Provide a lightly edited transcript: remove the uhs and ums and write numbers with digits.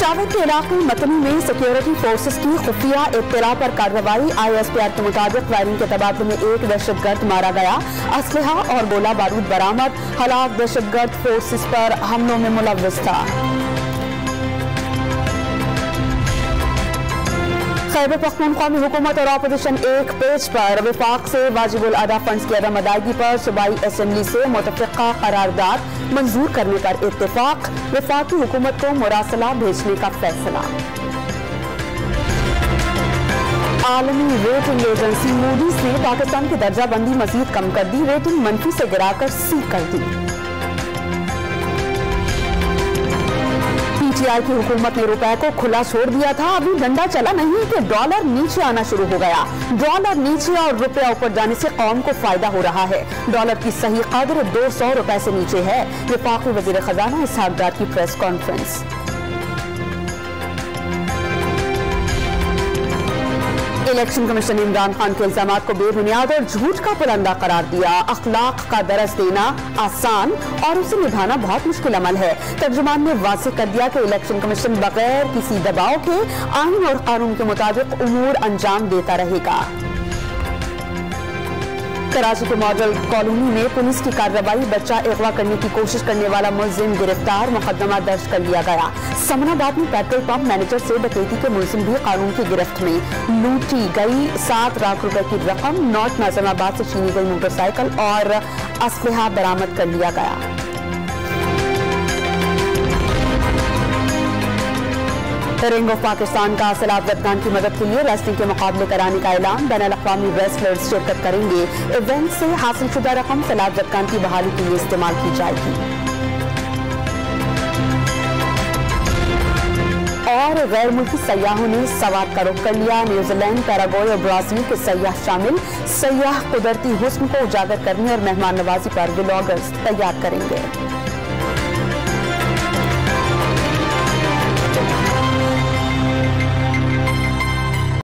पेशावर के इलाके मतनी में सिक्योरिटी फोर्सेस की खुफिया इत्तला पर कार्रवाई। ISPR के मुताबिक फायरिंग के तबादले में एक दहशतगर्द मारा गया, असलहा और गोला बारूद बरामद। हलाक दहशतगर्द फोर्सेस पर हमलों में मुलव्विस था। खैबर पख्तूनख्वा में हुकूमत और अपोजिशन एक पेज पर। वफाक से वाजिबुल अदा फंड्स की अदम अदायगी पर सूबाई असेंबली से मुतफ़िक़ा करारदाद मंजूर करने पर इत्तेफाक। वफाकी हुकूमत को मुरासला भेजने का फैसला। आलमी रेटिंग एजेंसी मूडीज ने पाकिस्तान की दर्जा बंदी मजीद कम कर दी, रेटिंग मंफी से गिराकर सी कर दी। PTI की हुकूमत ने रुपए को खुला छोड़ दिया था, अभी डंडा चला नहीं कि डॉलर नीचे आना शुरू हो गया। डॉलर नीचे और रुपया ऊपर जाने से कौम को फायदा हो रहा है। डॉलर की सही कदर 200 रुपए से नीचे है। वफाकी वजीर खजाना इसहाक डार की प्रेस कॉन्फ्रेंस। इलेक्शन कमीशन ने इमरान खान के इल्जामात को बेबुनियाद और झूठ का पुलंदा करार दिया। अखलाक का दरस देना आसान और उसे निभाना बहुत मुश्किल अमल है। तर्जुमान ने वाज़ेह कर दिया कि इलेक्शन कमीशन बगैर किसी दबाव के आईन और कानून के मुताबिक उमूर अंजाम देता रहेगा। कराची के मॉडल कॉलोनी में पुलिस की कार्रवाई, बच्चा अगवा करने की कोशिश करने वाला मुलजिम गिरफ्तार, मुकदमा दर्ज कर लिया गया। समनाबाद में पेट्रोल पंप मैनेजर से डकैती के मुलजिम भी कानून की गिरफ्त में। लूटी गई 7 लाख रुपए की रकम, नॉर्थ नाज़िमाबाद से छीनी गई मोटरसाइकिल और असलहा बरामद कर लिया गया। रिंग ऑफ पाकिस्तान का सलाब अफगान की मदद के लिए रेसलिंग के मुकाबले कराने का ऐलान। बैनुल अक़वामी रेसलर्स शिरकत करेंगे। इवेंट से हासिल शुदा रकम सलाब अफगान की बहाली के लिए इस्तेमाल की जाएगी। और गैर मुल्की सयाहों ने सवात का रुख कर लिया। न्यूजीलैंड, पैराग्वे और ब्राजील के सयाह शामिल। सयाह कुदरती हुस्न को उजागर करने और मेहमान नवाजी पर व्लॉगर्स तैयार करेंगे।